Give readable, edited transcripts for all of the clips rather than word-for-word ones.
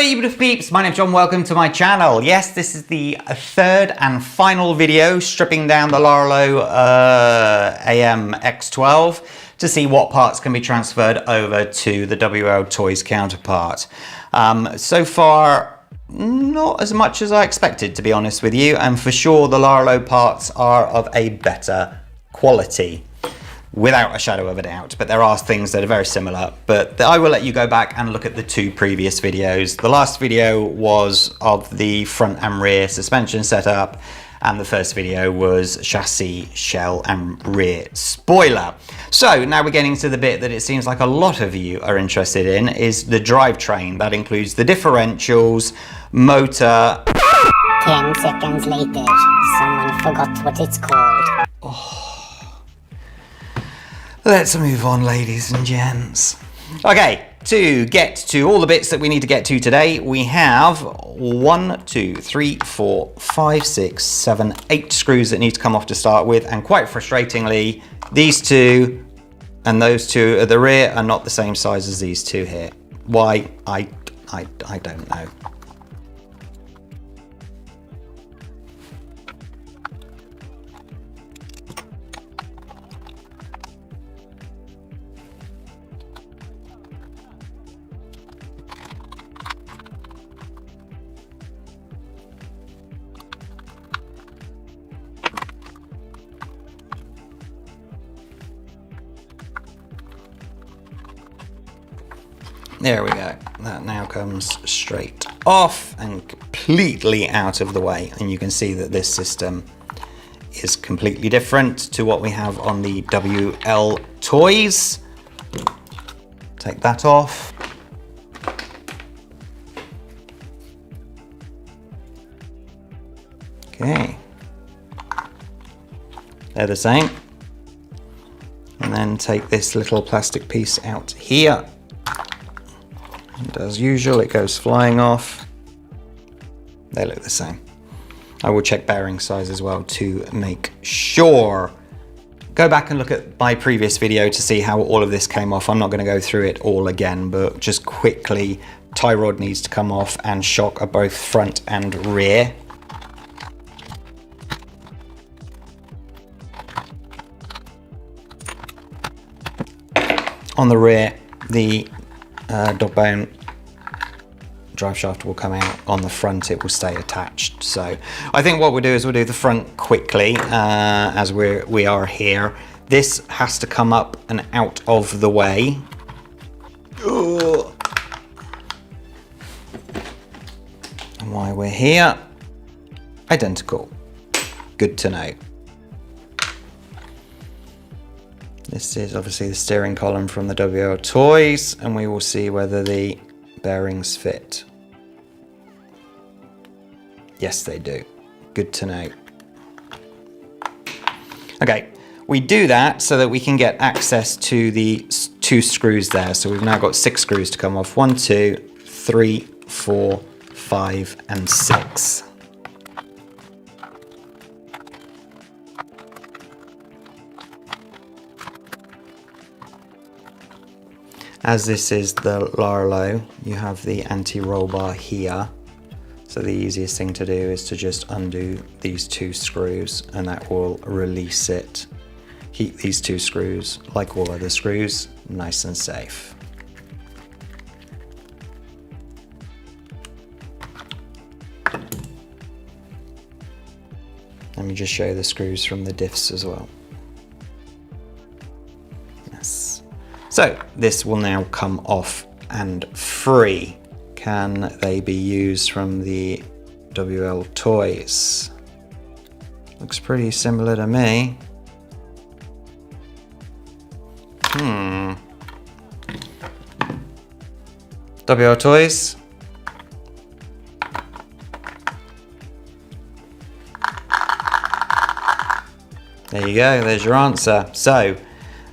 you beautiful peeps, my name's John, welcome to my channel. Yes, this is the third and final video stripping down the Larlo AM X12 to see what parts can be transferred over to the WL Toys counterpart. So far, not as much as I expected, to be honest with you, and for sure the Larlo parts are of a better quality, without a shadow of a doubt, but there are things that are very similar. But I will let you go back and look at the two previous videos. The last video was of the front and rear suspension setup, and the first video was chassis, shell and rear spoiler. So now we're getting to the bit that it seems like a lot of you are interested in, is the drivetrain. That includes the differentials, motor. 10 seconds later, someone forgot what it's called. Let's move on, ladies and gents. Okay, to get to all the bits that we need to get to today, we have 1, 2, 3, 4, 5, 6, 7, 8 screws that need to come off to start with, and quite frustratingly, these two and those two at the rear are not the same size as these two here. Why? I don't know. There we go. That now comes straight off and completely out of the way. And you can see that this system is completely different to what we have on the WL Toys. Take that off. Okay. They're the same. And then take this little plastic piece out here. And as usual, it goes flying off. They look the same. I will check bearing size as well to make sure. Go back and look at my previous video to see how all of this came off. I'm not going to go through it all again, but just quickly, tie rod needs to come off and shock are both front and rear. On the rear, the dog bone drive shaft will come out. On the front it will stay attached. So I think what we'll do is we'll do the front quickly as we are here. This has to come up and out of the way. Ugh. And why we're here, identical. Good to know. This is obviously the steering column from the WL Toys, and we will see whether the bearings fit. Yes, they do. Good to know. Okay, we do that so that we can get access to the 2 screws there. So we've now got 6 screws to come off. 1, 2, 3, 4, 5, and 6. As this is the Larlo, you have the anti-roll bar here. So the easiest thing to do is to just undo these 2 screws, and that will release it. Keep these 2 screws, like all other screws, nice and safe. Let me just show you the screws from the diffs as well. Yes. So this will now come off and free. Can they be used from the WL Toys? Looks pretty similar to me. WL Toys. There you go, there's your answer. So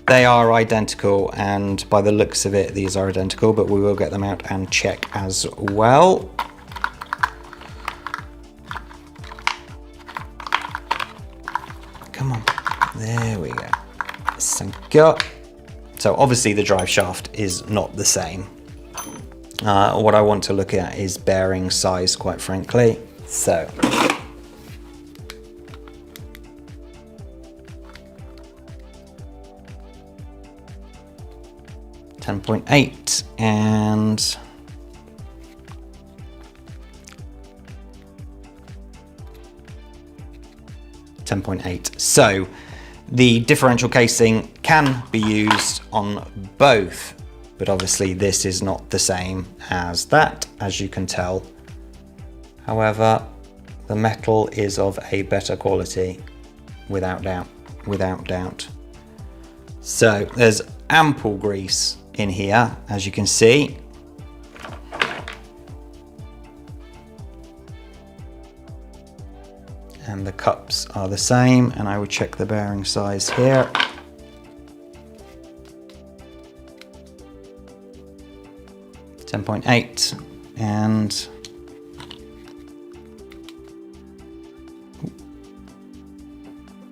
they are identical, and by the looks of it, these are identical, but we will get them out and check as well. Come on, there we go. Thank you. So obviously the drive shaft is not the same. What I want to look at is bearing size, quite frankly. So, .8 and 10.8. So the differential casing can be used on both, but obviously this is not the same as that, as you can tell. However, the metal is of a better quality, without doubt. So there's ample grease in here, as you can see. And the cups are the same, and I will check the bearing size here. .8 and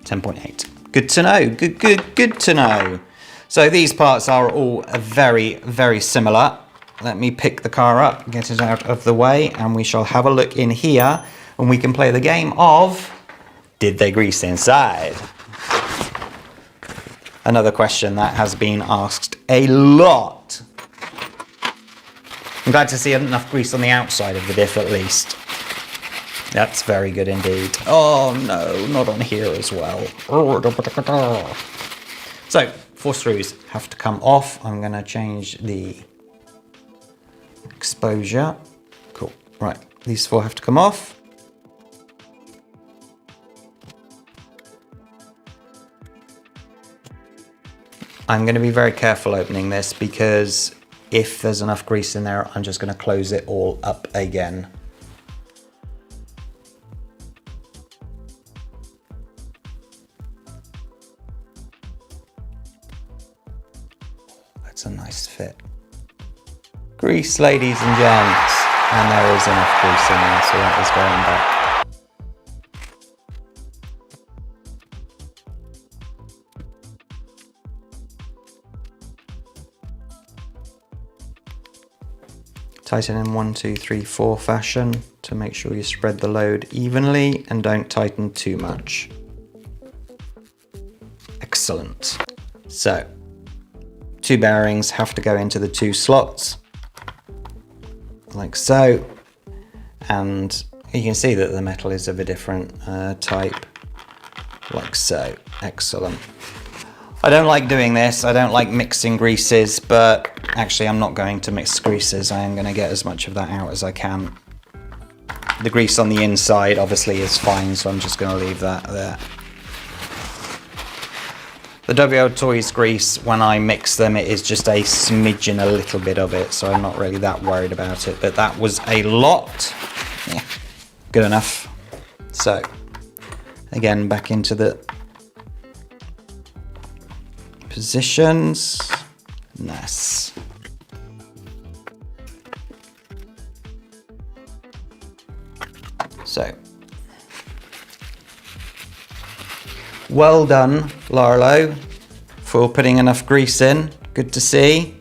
.8. Good to know. Good to know. So these parts are all very similar. Let me pick the car up, get it out of the way, and we shall have a look in here, and we can play the game of did they grease inside? Another question that has been asked a lot. I'm glad to see enough grease on the outside of the diff at least. That's very good indeed. Oh no, not on here as well. So, 4 screws have to come off. I'm going to change the exposure. Cool. Right, these 4 have to come off. I'm going to be very careful opening this because if there's enough grease in there, I'm just going to close it all up again. That's a nice fit. Grease, ladies and gents. And there is enough grease in there, so that is going back. Tighten in 1, 2, 3, 4 fashion to make sure you spread the load evenly and don't tighten too much. Excellent. So, 2 bearings have to go into the 2 slots, like so. And you can see that the metal is of a different type, like so. Excellent. I don't like doing this, I don't like mixing greases, but actually I'm not going to mix greases. I am going to get as much of that out as I can. The grease on the inside obviously is fine, so I'm just going to leave that there. The WL Toys grease, when I mix them, it is just a smidgen, a little bit of it, so I'm not really that worried about it, but that was a lot. Yeah, good enough. So, again, back into the positions. Nice. So, well done, Larlo, for putting enough grease in. Good to see.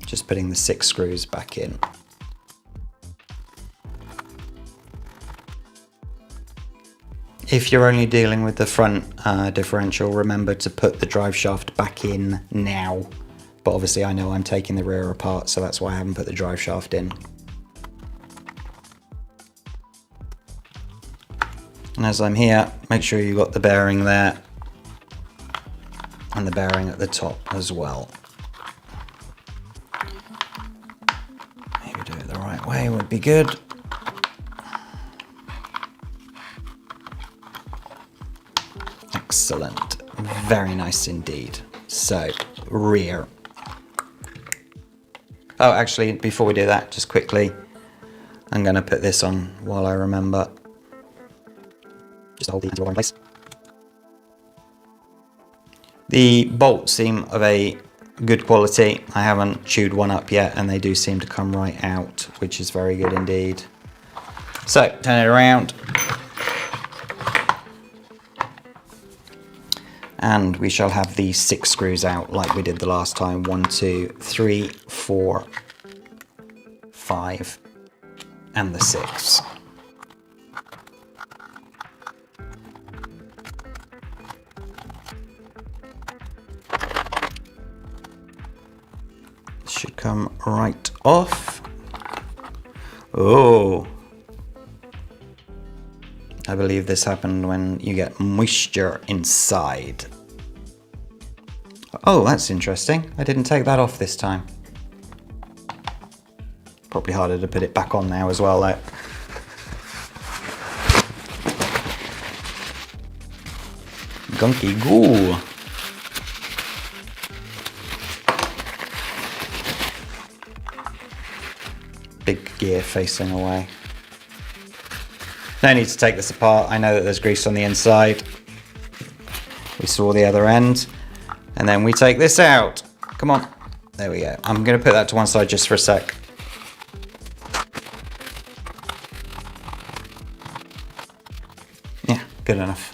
Just putting the 6 screws back in. If you're only dealing with the front differential, remember to put the drive shaft back in now. But obviously I know I'm taking the rear apart, so that's why I haven't put the drive shaft in. And as I'm here, make sure you've got the bearing there and the bearing at the top as well. Maybe do it the right way would be good. Excellent, very nice indeed. So, rear. Oh, actually, before we do that, just quickly, I'm going to put this on while I remember. Just hold these all in place. The bolts seem of a good quality. I haven't chewed one up yet, and they do seem to come right out, which is very good indeed. So, turn it around. And we shall have these 6 screws out like we did the last time. 1, 2, 3, 4, 5, and the 6. Should come right off. Oh, I believe this happened when you get moisture inside. Oh, that's interesting. I didn't take that off this time. Probably harder to put it back on now as well, though. Gunky goo. Big gear facing away. No need to take this apart. I know that there's grease on the inside. We saw the other end. And then we take this out. Come on. There we go. I'm going to put that to one side just for a sec. Yeah, good enough.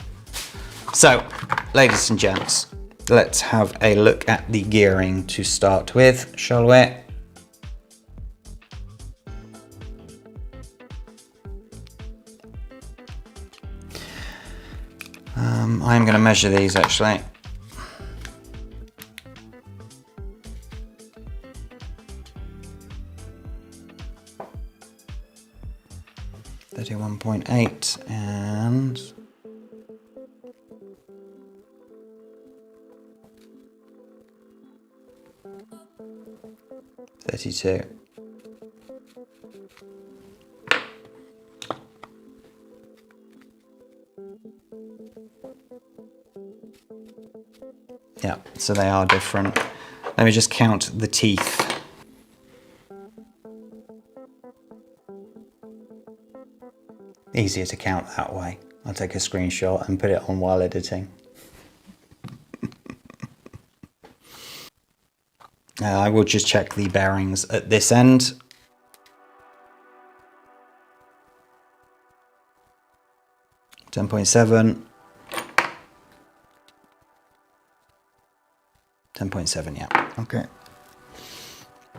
So, ladies and gents, let's have a look at the gearing to start with, shall we? I'm going to measure these actually. .8 and 32. Yeah, so they are different. Let me just count the teeth. Easier to count that way. I'll take a screenshot and put it on while editing. I will just check the bearings at this end. .7. 10.7, yeah. Okay.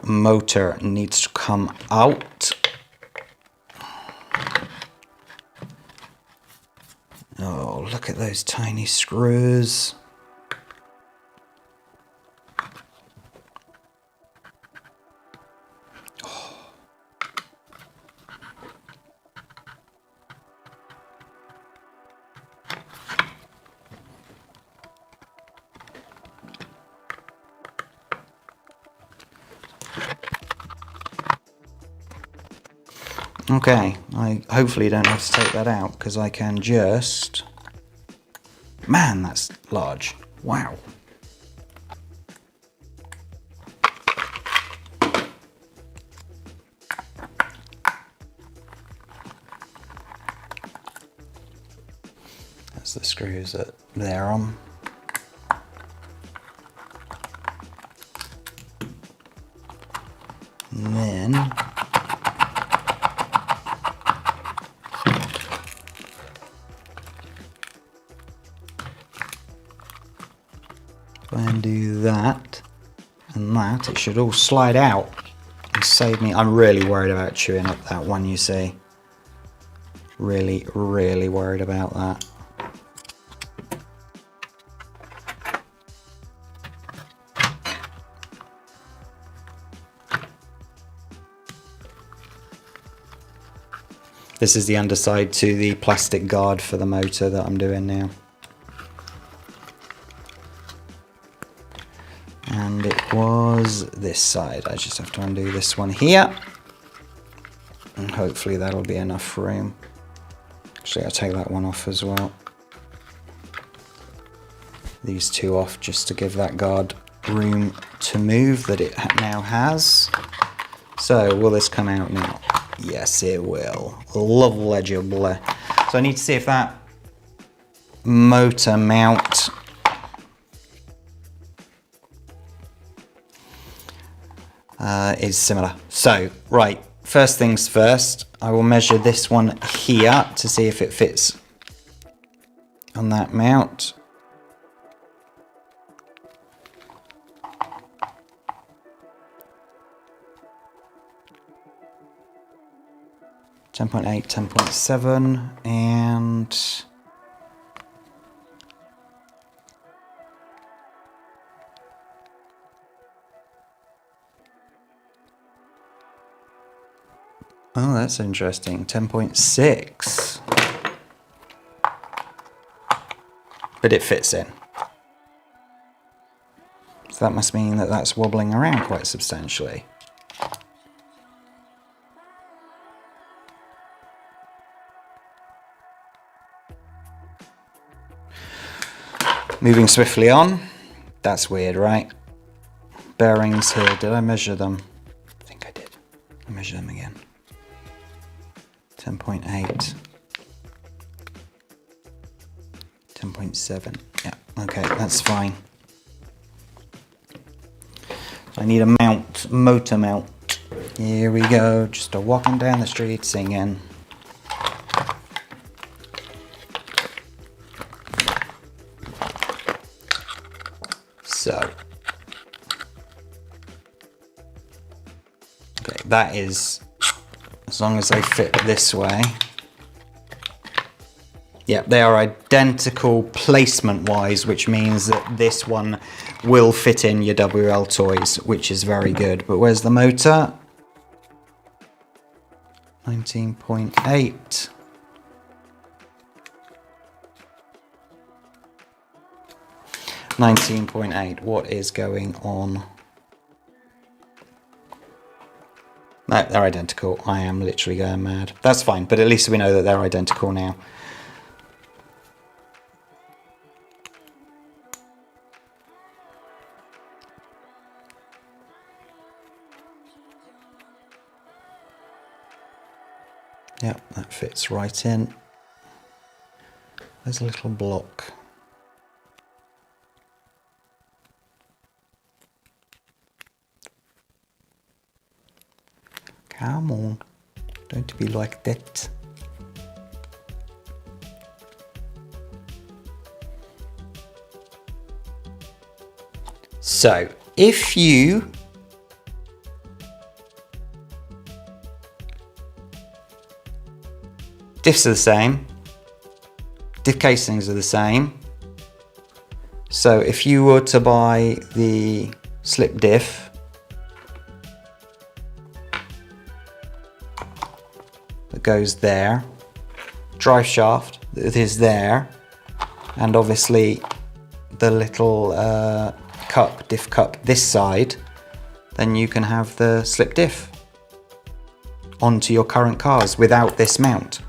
Motor needs to come out. Oh, look at those tiny screws. Okay, I hopefully don't have to take that out because I can just... Man, that's large. Wow. That's the screws that they're on. And then... and do that and that, it should all slide out and save me. I'm really worried about chewing up that one, you see. Really, really worried about that. This is the underside to the plastic guard for the motor that I'm doing now. And it was this side. I just have to undo this one here. And hopefully that'll be enough room. Actually, I'll take that one off as well. These two off just to give that guard room to move that it now has. So will this come out now? Yes, it will. Lovely. So I need to see if that motor mount is similar. So, right, first things first, I will measure this one here to see if it fits on that mount. 10.8, 10.7, and oh, that's interesting. 10.6. But it fits in. So that must mean that that's wobbling around quite substantially. Moving swiftly on. That's weird, right? Bearings here. Did I measure them? I think I did. I'll measure them again. 10.8. 10.7. Yeah, okay, that's fine. I need a mount, motor mount. Here we go, just a walking down the street singing. So, okay, that is, as long as they fit this way. Yeah, they are identical placement wise, which means that this one will fit in your WL toys, which is very good. But where's the motor? 19.8. What is going on? No, they're identical. I am literally going mad. That's fine, but at least we know that they're identical now. Yep, that fits right in. There's a little block. Come on, don't be like that. So, if you diffs are the same, diff casings are the same. So if you were to buy the slip diff, that goes there, drive shaft that is there, and obviously the little cup, diff cup this side, then you can have the slip diff onto your current cars without this mount.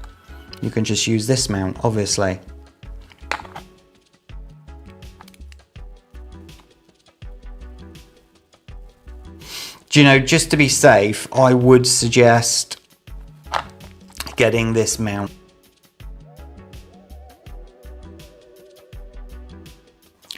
You can just use this mount, obviously. Do you know, just to be safe, I would suggest getting this mount.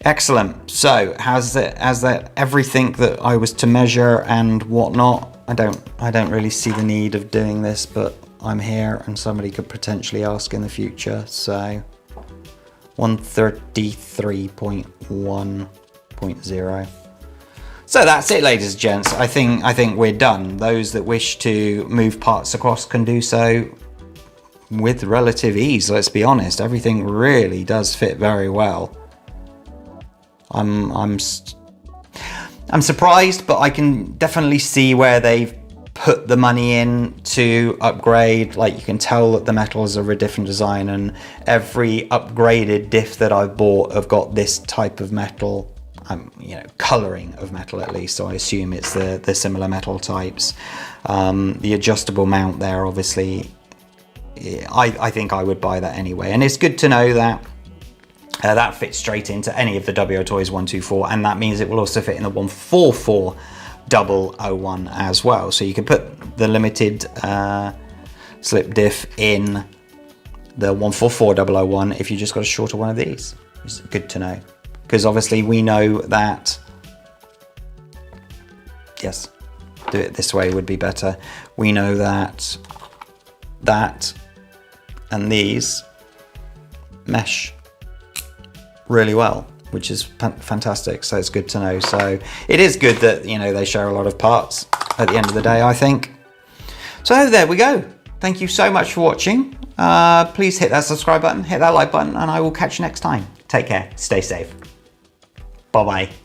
Excellent. So, has that everything that I was to measure and whatnot? I don't really see the need of doing this, but I'm here and somebody could potentially ask in the future. So 133.1.0. So that's it, ladies and gents. I think we're done. Those that wish to move parts across can do so with relative ease. Let's be honest. Everything really does fit very well. I'm surprised, but I can definitely see where they've put the money in to upgrade. Like, you can tell that the metals are a different design, and every upgraded diff that I've bought have got this type of metal, you know, coloring of metal at least. So I assume it's the similar metal types. The adjustable mount there, obviously, I think I would buy that anyway. And it's good to know that that fits straight into any of the WO Toys 124, and that means it will also fit in the 144.001 as well. So you can put the limited slip diff in the 144.001 if you just got a shorter one of these. It's good to know, because obviously we know that, yes, do it this way would be better. We know that and these mesh really well, which is fantastic. So it's good to know. So it is good that, you know, they share a lot of parts at the end of the day, I think. So there we go. thank you so much for watching. Please hit that subscribe button, hit that like button, and I will catch you next time. Take care, stay safe. Bye-bye.